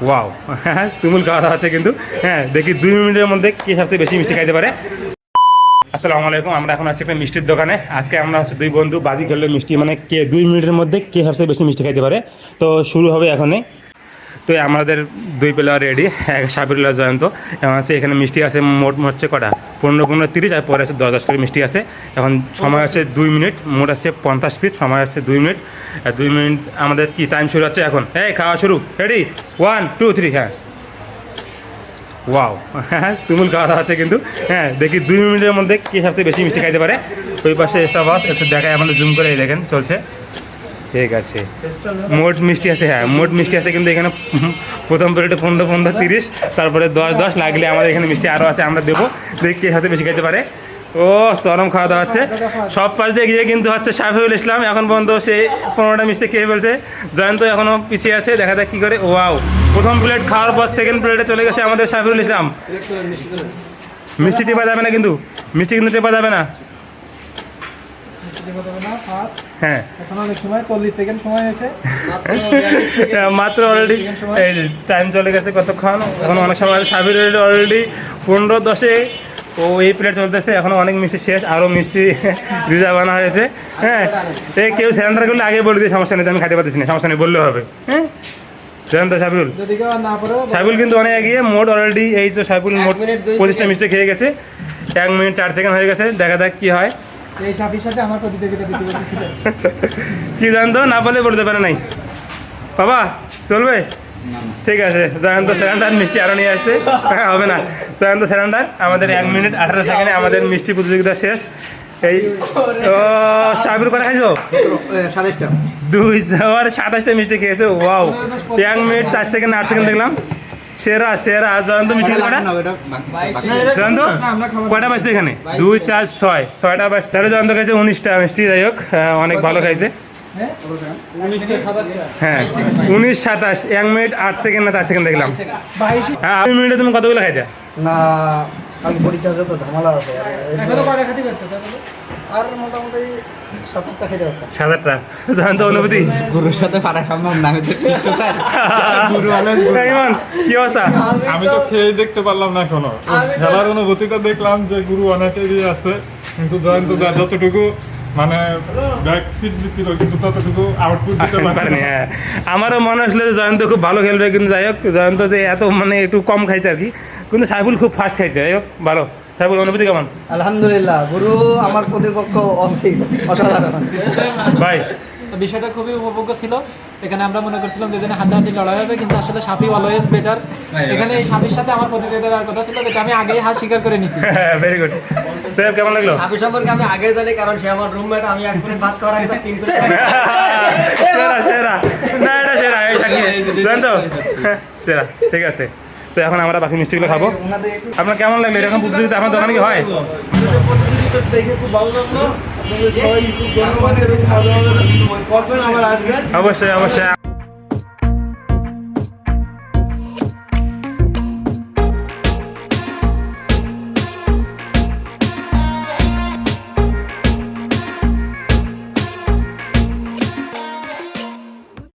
Wow, হ্যাঁ তুমুল খাওয়া দাওয়া আছে কিন্তু। হ্যাঁ দেখি 2 মিনিটের মধ্যে কে সবথেকে বেশি মিষ্টি খাইতে পারে। আসসালামু আলাইকুম, আমরা এখন আছি একটা মিষ্টির দোকানে। আজকে আমরা হচ্ছে 2 বন্ধু বাজি খেললে মিষ্টি, মানে কে 2 মিনিটের মধ্যে কে সবথেকে বেশি মিষ্টি খাইতে পারে। তো শুরু হবে এখনই। তো আমাদের 2 প্লেয়ার রেডি, এক সাবিরুল্লাহ জয়ন্ত। এবং আছে এখানে মিষ্টি আছে মোট হচ্ছে কটা, 15-15-30, আর পরে আছে 10-10 করে মিষ্টি আছে। এখন সময় আছে 2 মিনিট, মোট আছে 50 পিস, সময় আছে 2 মিনিট। 2 মিনিট আমাদের কি টাইম শুরু হচ্ছে এখন। এই খাওয়া শুরু, রেডি 1 2 3। হ্যাঁ ওয়াও, হ্যাঁ তুমুল খাওয়া দাওয়া আছে কিন্তু। হ্যাঁ দেখি 2 মিনিটের মধ্যে কে সবথেকে বেশি মিষ্টি খাইতে পারে। ওই পাশে এক্সট্রা বাস একটু দেখায়, আমাদের জুম করে দেখেন চলছে। ঠিক আছে, মোট মিষ্টি আছে, হ্যাঁ মোট মিষ্টি আছে কিন্তু এখানে প্রথম প্লেটে 15-15-30, তারপরে 10-10 লাগলে আমাদের এখানে মিষ্টি আরও আছে, আমরা দেবো। দেখি কে সাথে বেশি খাইতে পারে। ও চরম খাওয়া দাওয়া হচ্ছে। সব পাশ দিয়ে গিয়ে কিন্তু হচ্ছে সাফিউল ইসলাম এখন পর্যন্ত সে 15টা মিষ্টি খেয়ে ফেলছে। জয়ন্ত এখনও পিছিয়ে আছে, দেখা যাক কী করে। ওয়াও, প্রথম প্লেট খাওয়ার পর সেকেন্ড প্লেটে চলে গেছে আমাদের সাফিউল ইসলাম। মিষ্টি টেপা যাবে না কিন্তু, মিষ্টি কিন্তু টেপা যাবে না। হ্যাঁ মাত্র অলরেডি এই টাইম চলে গেছে কতক্ষণ, এখন অনেক সময়। সাবির অলরেডি 15-10-এ ও এই প্লেট চলতেছে, এখনও অনেক মিষ্টি শেষ, আরও মিষ্টি রিজার্ভ আনা হয়েছে। হ্যাঁ এই কেউ সিলিন্ডার করলে আগে বলে দিয়ে সমস্যা নেই, আমি খাইতে পারতেছি না, সমস্যা নেই বললেও হবে। হ্যাঁ জানেন তো সাবিউল, সাবিউল কিন্তু অনেক এগিয়ে। মোট অলরেডি এই তো সাবিউল মোট 25টা মিষ্টি খেয়ে গেছে। 1 মিনিট 4 সেকেন্ড হয়ে গেছে, দেখা যাক কী হয়। কি জানতো না বলে বলতে পারে নাই বাবা, চলবে? ঠিক আছে, জয়ন্ত সিলিন্ডার মিষ্টি আরও নিয়ে আসছে। হ্যাঁ হবে না, জয়ন্ত সিলিন্ডার। আমাদের 1 মিনিট 18 সেকেন্ডে আমাদের মিষ্টি প্রতিযোগিতা শেষ। এই ও সাবির করে খাইছো 227টা মিষ্টি খেয়েছে। ওয়াও, 1 মিনিট 4 সেকেন্ড 8 সেকেন্ড দেখলাম। সেরা সেরা জয়ন্ত মিষ্টি কটা? জয়ন্ত কয়টা বাজছে এখানে? 2 4 6 6টা বাজছে। তাহলে জয়ন্ত খাইছে 19টা মিষ্টি। যাই হোক, অনেক ভালো খাইছে। হ্যাঁ 19-27, 1 মিনিট 8 সেকেন্ড না 4 সেকেন্ড দেখলাম। হ্যাঁ 2 মিনিটে তুমি কতগুলো খাইতে? না কালকে পরীক্ষা আছে তো ঝামেলা আছে, আর মোটামুটি 7-8টা খেতে পারতাম। 7-8টা। জয়ন্ত অনুভূতি? গুরুর সাথে পারা সম্ভব না, আমি তো গুরু ইমন কি অবস্থা? আমি তো খেয়ে দেখতে পারলাম না এখনো। খেলার অনুভূতিটা দেখলাম যে গুরু অনেকেরই আছে, কিন্তু জয়ন্ত যতটুকু মানে ব্যাক ফিট দিছিল কিন্তু ততটুকু আউটপুট দিতে পারেনি। হ্যাঁ আমারও মনে হচ্ছিল যে জয়ন্ত খুব ভালো খেলবে, কিন্তু যাই হোক জয়ন্ত যে এত মানে একটু কম খাইছে আর কি, কিন্তু সাইফুল খুব ফাস্ট খাইছে। যাই হোক ভালো। সাইফুল অনুভূতি কেমন? আলহামদুলিল্লাহ, গুরু আমার প্রতিপক্ষ অস্থির, অসাধারণ ভাই। বিষয়টা খুবই উপভোগ্য ছিল। এখানে আমরা মনে করছিলাম দুজনে হাড্ডাহাড্ডি লড়াই হবে, কিন্তু আসলে সাফি অলওয়েজ বেটার। এখানে এই সাফির সাথে আমার প্রতিযোগিতা দেওয়ার কথা ছিল, যেটা আমি আগেই হার স্বীকার করে নিছি। Very good. দেব কেমন লাগলো? সাফি সম্পর্কে আমি আগে জানি, কারণ সে আমার রুমমেট। আমি 1 মিনিট ভাত খাওয়ার আগে 3 করে সেরা সেরা, না এটা সেরা, এটা কি জানেন তো? সেরা। ঠিক আছে, তো এখন আমরা বাকি মিষ্টিগুলো খাবো। আপনার কেমন লাগলো এরকম প্রতিযোগিতা? আপনার দোকানে কি হয়? অবশ্যই অবশ্যই।